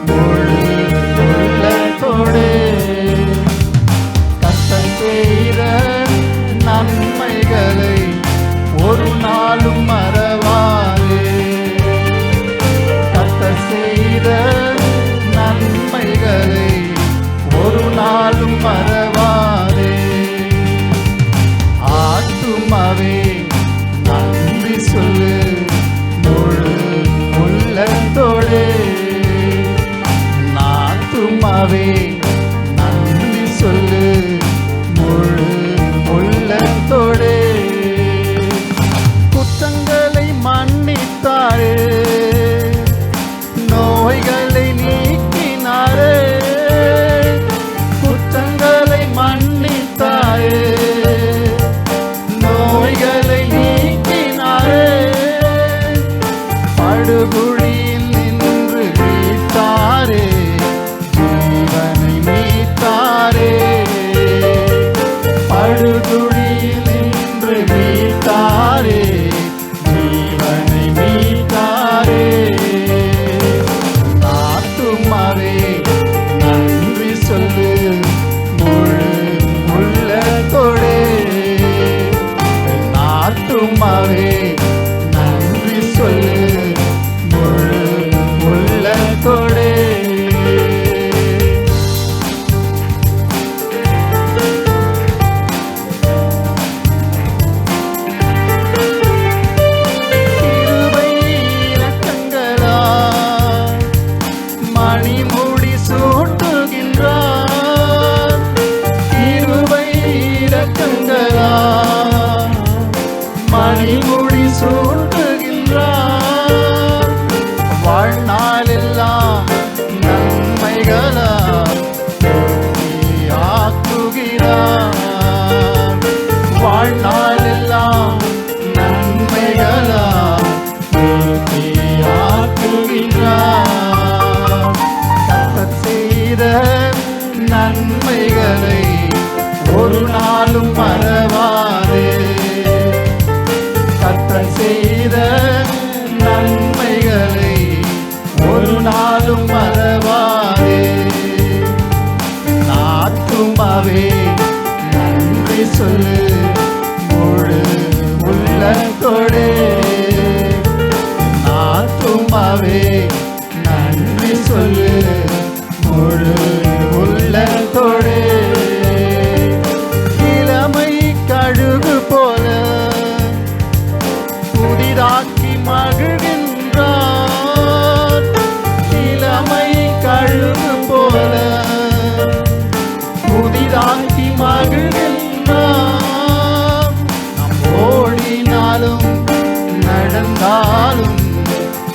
முழு உள்ளத்தோடே. கர்த்தர் செய்த நன்மைகளை ஒரு நாளும் மறவாதே. கர்த்தர் செய்த நன்மைகளை ஒரு நாளும் மறவாதே. ஆத்துமாவே நன்றி சொல்லு முழு உள்ளத்தோடே. ஆத்துமாவே நன்றி சொல்லு முழு உள்ளத்தோடே. குற்றங்களை மன்னித்தாரே, நோய்களை நீக்கினாரே. குற்றங்களை மன்னித்தாரே, நோய்களை நீக்கினாரே. படுகுழியில் நின்று மீட்டாரே, ஜீவனை மீட்டாரே. படுகுழியில் நின்று மீட்டாரே, ஜீவனை மீட்டாரே. ஆத்துமாவே நன்றி சொல்லு முழு உள்ளத்தோடே. ஆத்துமாவே நன்றி சொல்லு முழு உள்ளத்தோடே. கிருபை இரக்கங்களால் மணிமுடி சூட்டுகின்றார். கிருபை இரக்கங்களால் மணிமுடி சூட்டுகின்றார். வாழ்நாளெல்லாம் நன்மைகளால் ஆக்குகிறார். வாழ்நாளெல்லாம் நன்மைகளால் ஆக்குகிறார். கர்த்தர் செய்த நன்மைகளை ஒரு நாளும் மறவாதே. கர்த்தர் செய்த நன்மைகளை ஒரு நாளும் மறவாதே. ஆத்துமாவே நன்றி சொல்லு முழு உள்ளத்தோடே. ஆத்துமாவே நன்றி சொல்லு முழு உள்ளத்தோடே. இளமை கழுகு போல புதிதாக்கி மகிழ்கின்றார். இளமை கழுகு போல புதிதாக்கி மகிழ்கின்றார். நாம் ஓடினாலும் நடந்தாலும்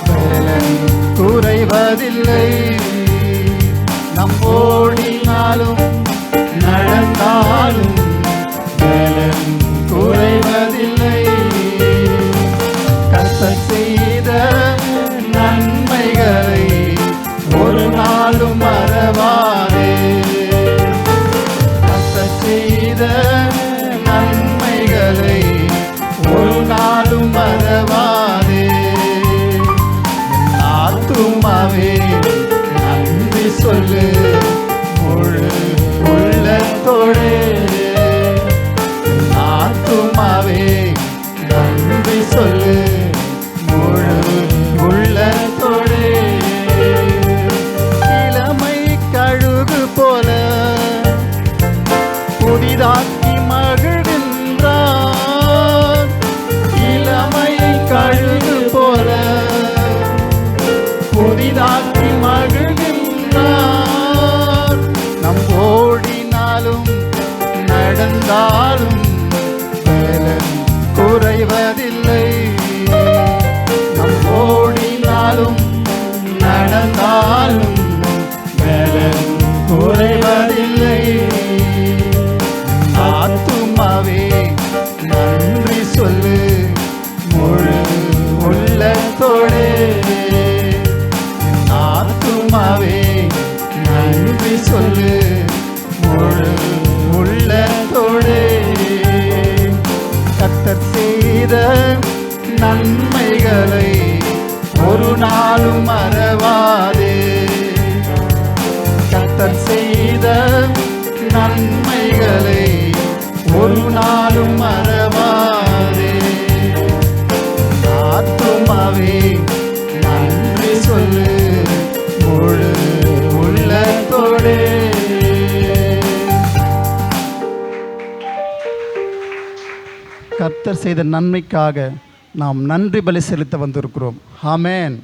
பலன் குறைவதில்லை. நம் ஓடினாலும் நடந்தாலும் பலன் குறைவதில்லை. கர்த்தர் செய்த நன்மைகளை ஒரு நாளும் மறவாதே. கர்த்தர் செய்த நன்மைகளை ஒரு நாளும் மறவாதே. ஆத்துமாவே நன்றி சொல்லு முழு உள்ளத்தோடே. ஆத்துமாவே நன்றி சொல்லு முழு உள்ளத்தோடே. இளமை கழுகு போல புதிதாக்கி மகிழ்கின்றார். இளமை கழுகு போல புதிதாக்கி மகிழ்கின்றார். நம் ஓடினாலும் நடந்தாலும் பலன் குறைவதில்லை. நம் ஓடினாலும் நடந்தாலும் பலன் குறைவதில்லை. ஆத்துமாவே நன்றி சொல்லு முழு உள்ளத்தோடே. ஆத்துமாவே நன்றி சொல்லு முழு உள்ளத்தோடே. கர்த்தர் செய்த நன்மைகளை ஒரு நாளும் மறவாதே. கர்த்தர் செய்த நன்மைக்காக நாம் நன்றி பலி செலுத்த வந்திருக்கிறோம். ஆமென்.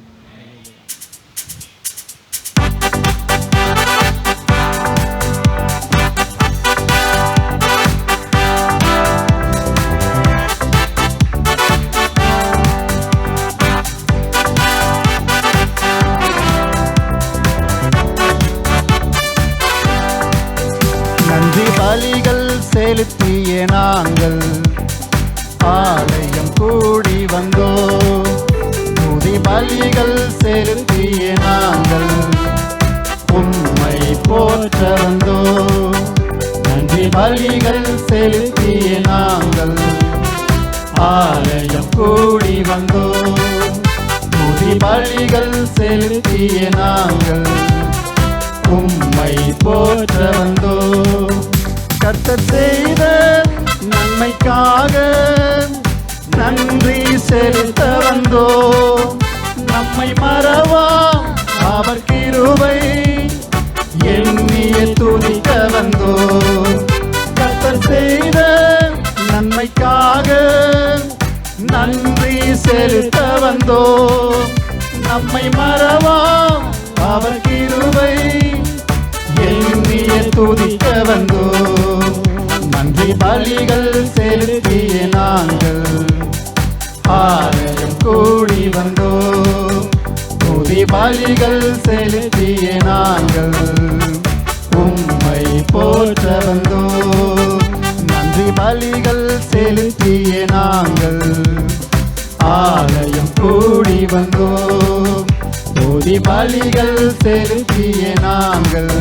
நன்றி பலிகள் செலுத்திய நாங்கள் ஆலயம் கூடி வந்தோம். துதி பலிகள் செலுத்திய நாங்கள் உம்மை போற்ற வந்தோம். நன்றி பலிகள் செலுத்திய நாங்கள் ஆலயம் கூடி வந்தோம். துதி பலிகள் செலுத்திய நாங்கள் உம்மை போற்ற வந்தோம். கர்த்தர் செய்த நன்மைக்காக நன்றி செலுத்த வந்தோம். நம்மை மறவா அவர் கிருபை எண்ணிய துதிக்க வந்தோம். கர்த்தர் செய்த நன்மைக்காக நன்றி செலுத்த வந்தோம். நம்மை மறவா அவர் கிருபை எண்ணிய துதிக்க வந்தோம். நன்றி பலிகள் செலுத்திய நாங்கள் ஆலயம் கூடி வந்தோம். துதி பலிகள் செலுத்திய நாங்கள் உம்மை போற்ற வந்தோம். நன்றி பலிகள் செலுத்திய நாங்கள் ஆலயம் கூடி வந்தோம். துதி பலிகள் செலுத்திய நாங்கள்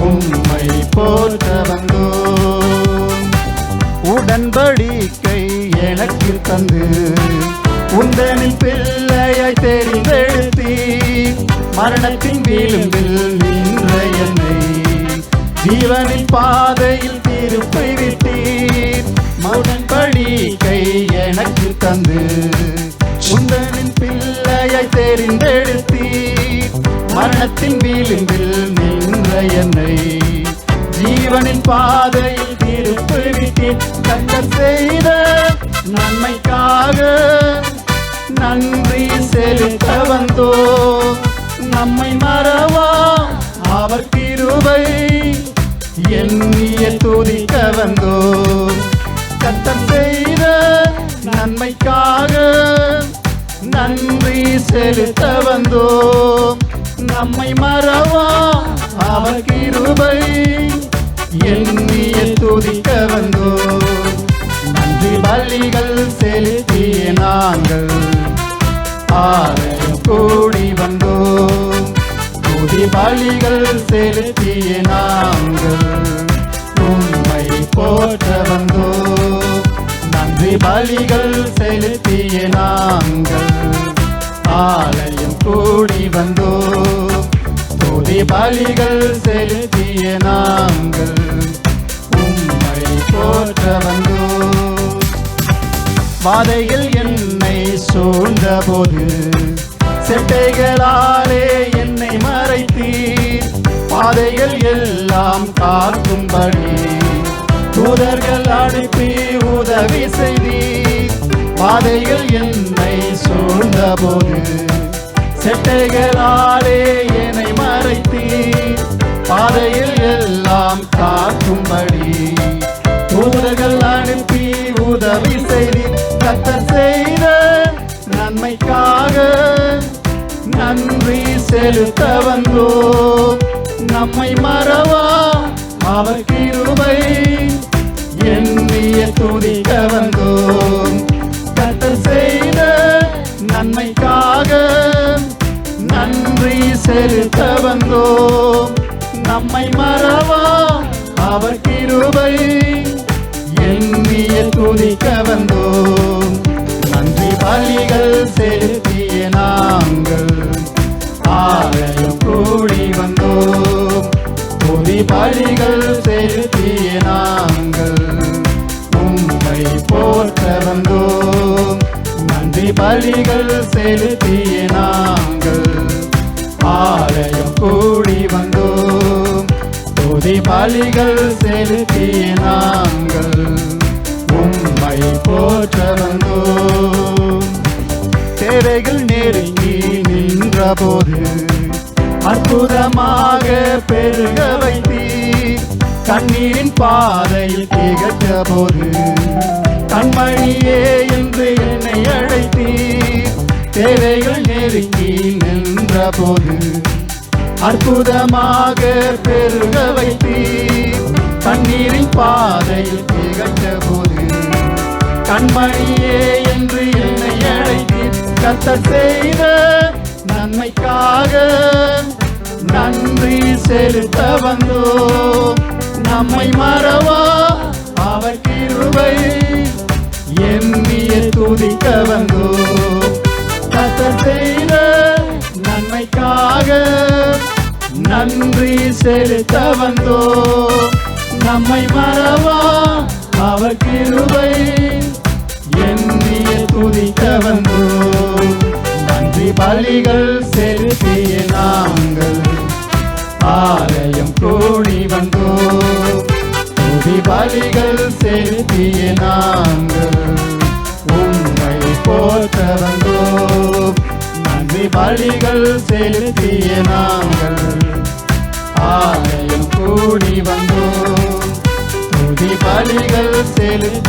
உம்மை போற்ற வந்தோம். உடன்படிக்கை எனக்கு தந்து உந்தனின் பிள்ளையாய் தெரிந்தெடுத்தீர். மரணத்தின் விளிம்பில் நின்ற என்னை ஜீவனின் பாதையில் திருப்பி விட்டீர். உடன்படிக்கை எனக்கு தந்து உந்தனின் பிள்ளையாய் தெரிந்தெடுத்தீர். மரணத்தின் விளிம்பில் நின்ற என்னை ஜீவனின் பாதையில் திருப்பி விட்டீர். கர்த்தர் செய்த நன்மைக்காக நன்றி செலுத்த வந்தோம். நம்மை மறவா அவர் கிருபை எண்ணிய துதிக்க வந்தோம். கர்த்தர் செய்த நன்மைக்காக நன்றி செலுத்த வந்தோம். நம்மை மறவா அவர் கிருபை எண்ணிய துதிக்க வந்தோம். நன்றி பலிகள் செலுத்திய நாங்கள் ஆலயம் கூடி வந்தோம். துதி பலிகள் செலுத்திய நாங்கள் உம்மை போற்ற வந்தோம். நன்றி பலிகள் செலுத்திய நாங்கள் ஆலயம் கூடி வந்தோம். துதி பலிகள் செலுத்திய நாங்கள் உம்மை போற்ற வந்தோம். வாதையில் என்னை சூழ்ந்த போது செட்டைகளாலே என்னை மறைத்தீர். பாதைகள் எல்லாம் காக்கும்படி தூதர்கள் அனுப்பி உதவி செய்தீர். பாதைகள் என்னை சூழ்ந்த போது செட்டைகளாலே என்னை மறைத்தீர். பாதையில் எல்லாம் காக்கும்படி தூதர்கள் அனுப்பி உதவி செய்தீர். கர்த்தர் செய்த நன்மைக்காக நன்றி செலுத்த வந்தோம். நம்மை மறவா அவர் கிருபை எண்ணிய துதிக்க வந்தோம். கர்த்தர் செய்த நன்மைக்காக நன்றி செலுத்த வந்தோம். நம்மை மறவா அவர் கிருபை எண்ணிய துதிக்க வந்தோம். நன்றி பலிகள் செலுத்திய நாங்கள் ஆலயம் கூடி வந்தோம். துதி பலிகள் செலுத்திய நாங்கள் உம்மை போற்ற வந்தோம். நன்றி பலிகள் செலுத்திய நாங்கள் ஆலயம் கூடி வந்தோம். துதி பலிகள் செலுத்திய நாங்கள் உம்மை போற்ற தேவைகள் நெருங்கி நின்றபோது அற்புதமாக பெருக வைத்தீர். கண்ணீரின் பாதையில் திகட்ட போது கண்மணியே என்று என்னை அழைத்தீர். தேவைகள் நெருங்கி நின்ற போது அற்புதமாக பெருக வைத்தீர். கண்ணீரின் பாதையில் திகட்ட போது கண்மணியே என்று என்னை அழைத்தீர். கர்த்தர் செய்த நன்மைக்காக நன்றி செலுத்த வந்தோம். நம்மை மறவா அவர் கிருபை எண்ணிய துதிக்க வந்தோம். கர்த்தர் செய்த நன்மைக்காக நன்றி செலுத்த வந்தோம். நம்மை மறவா அவர் கிருபை எண்ணிய துதிக்க வந்தோம். நன்றி பலிகள் செலுத்திய நாங்கள் ஆலயம் கூடி வந்தோம். துதி பலிகள் செலுத்திய நாங்கள் உம்மை போற்ற வந்தோம். நன்றி பலிகள் செலுத்திய நாங்கள் ஆலயம் கூடி வந்தோம். துதி பலிகள் செலுத்திய